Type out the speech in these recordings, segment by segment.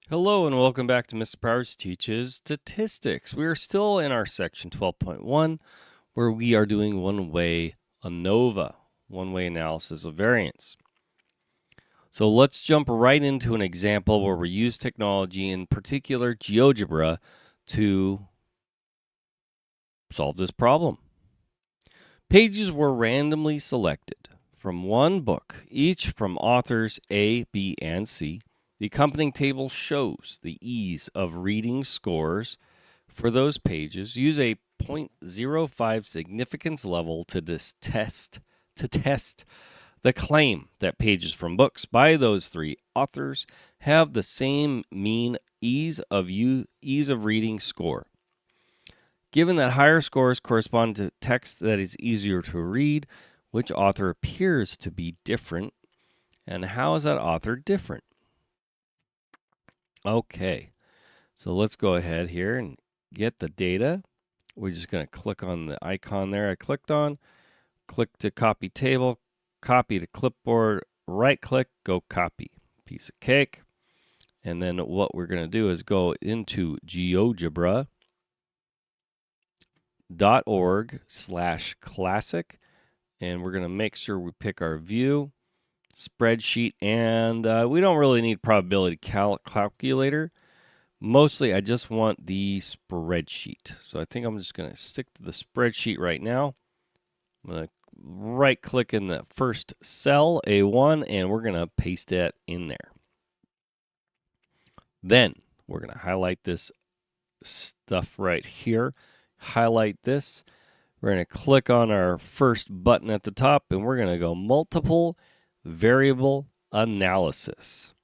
Hello and welcome back to Mr. Powers Teaches Statistics. We are still in our section 12.1 where we are doing one-way ANOVA, one-way analysis of variance. So let's jump right into an example where we use technology, in particular GeoGebra, to solve this problem. Pages were randomly selected from one book, each from authors A, B, and C. The accompanying table shows the ease of reading scores for those pages. Use a 0.05 significance level to test the claim that pages from books by those three authors have the same mean ease of reading score. Given that higher scores correspond to text that is easier to read, which author appears to be different, and how is that author different? Okay, so let's go ahead here and get the data. We're just going to click on the icon there I clicked on, click to copy table, copy to clipboard, right click, go copy. Piece of cake. And then what we're going to do is go into geogebra.org/classic, and we're going to make sure we pick our view, spreadsheet, and we don't really need probability calculator. Mostly, I just want the spreadsheet. So I think I'm just going to stick to the spreadsheet right now. I'm going to right click in the first cell, A1, and we're going to paste that in there. Then we're going to highlight this stuff right here. Highlight this. We're going to click on our first button at the top, and we're going to go multiple variable analysis.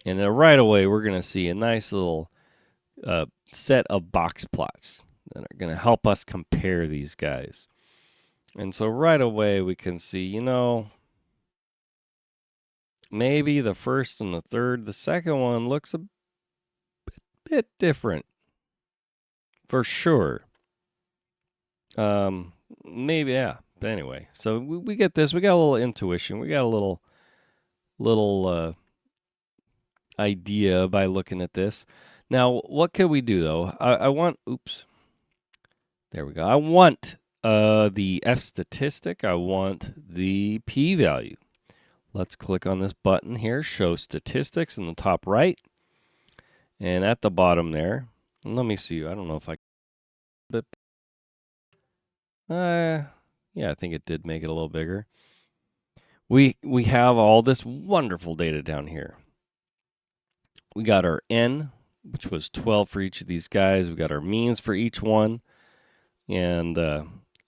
And then right away, we're going to see a nice little set of box plots that are going to help us compare these guys. And so right away, we can see, maybe the first and the third, the second one looks a bit different. For sure. Maybe, yeah. But anyway, so we get this. We got a little intuition. We got a little idea by looking at this. Now, what can we do though? I want. Oops. There we go. I want the F statistic. I want the p-value. Let's click on this button here. Show statistics in the top right, and at the bottom there. Let me see. I don't know if I. But yeah, I think it did make it a little bigger. We have all this wonderful data down here. We got our N, which was 12 for each of these guys. We got our means for each one. And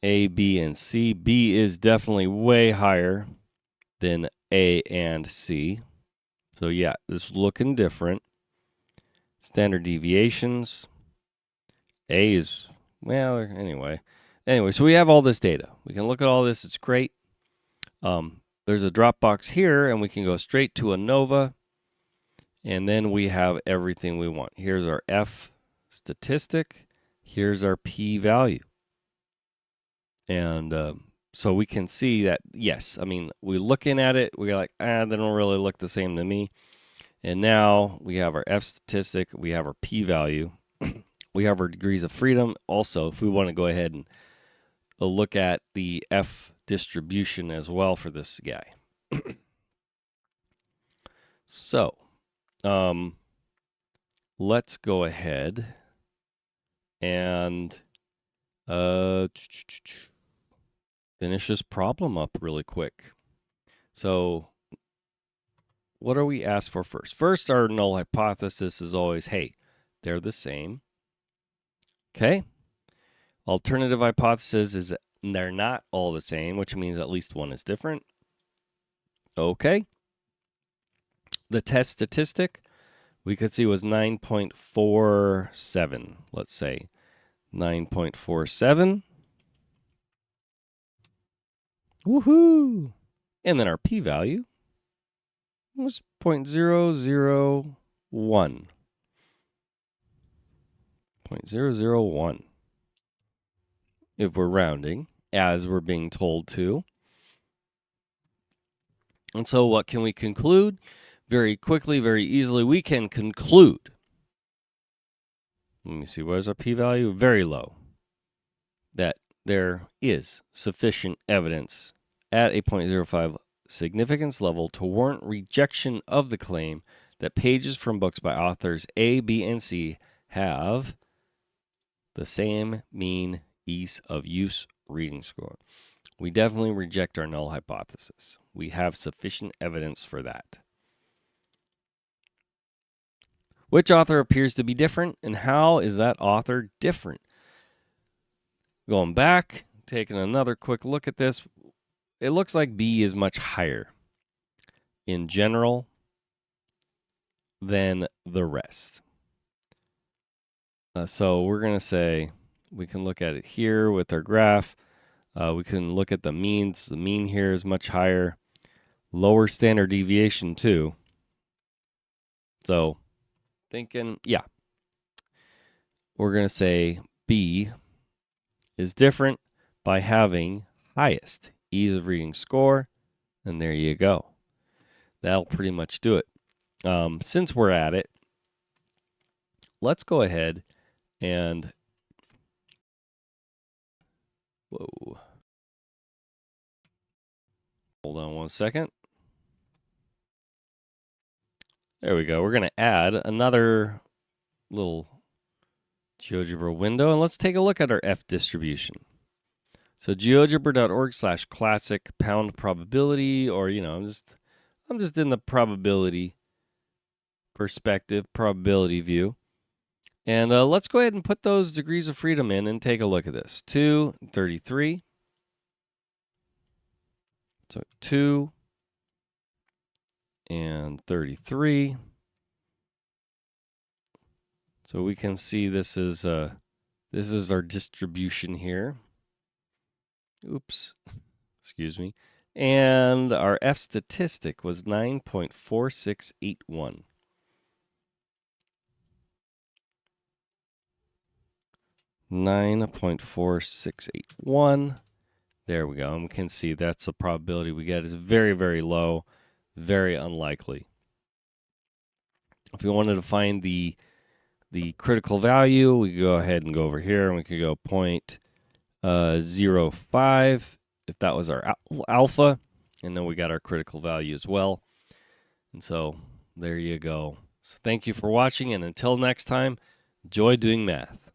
A, B, and C. B is definitely way higher than A and C. So yeah, it's looking different. Standard deviations. A is, well, anyway. Anyway, so we have all this data. We can look at all this. It's great. There's a drop box here, and we can go straight to ANOVA. And then we have everything we want. Here's our F statistic. Here's our p-value. And so we can see that, yes, I mean, we're looking at it. We're like, they don't really look the same to me. And now we have our F statistic. We have our p-value. We have our degrees of freedom. Also, if we want to go ahead and look at the F distribution as well for this guy. So, let's go ahead and finish this problem up really quick. So, what do we ask for first? First, our null hypothesis is always, hey, they're the same. Okay. Alternative hypothesis is they're not all the same, which means at least one is different. Okay. The test statistic we could see was 9.47. Let's say 9.47. Woohoo! And then our p-value was 0.001. 0.001. If we're rounding, as we're being told to. And so what can we conclude? very quickly, very easily, we can conclude. Let me see, what is our p-value? Very low. That there is sufficient evidence at a 0.05 significance level to warrant rejection of the claim that pages from books by authors A, B, and C have the same mean ease of use reading score. We definitely reject our null hypothesis. We have sufficient evidence for that. Which author appears to be different, and how is that author different? Going back, taking another quick look at this, it looks like B is much higher in general than the rest. So we're going to say, we can look at it here with our graph. We can look at the means. The mean here is much higher. Lower standard deviation too. So thinking, yeah. We're going to say B is different by having highest ease of reading score. And there you go. That'll pretty much do it. Since we're at it, let's go ahead and whoa. Hold on one second. There we go. We're going to add another little GeoGebra window, and let's take a look at our F distribution. So geogebra.org/classic pound probability, or I'm just in the probability perspective, probability view. And let's go ahead and put those degrees of freedom in and take a look at this. 2, 33. So 2 and 33. So we can see this is our distribution here. Oops, excuse me. And our F statistic was 9.4681. 9.4681. There we go. And we can see that's the probability we get is very, very low, very unlikely. If we wanted to find the critical value, we could go ahead and go over here and we could go 0.05 if that was our alpha, and then we got our critical value as well. And so there you go. So thank you for watching, and until next time, enjoy doing math.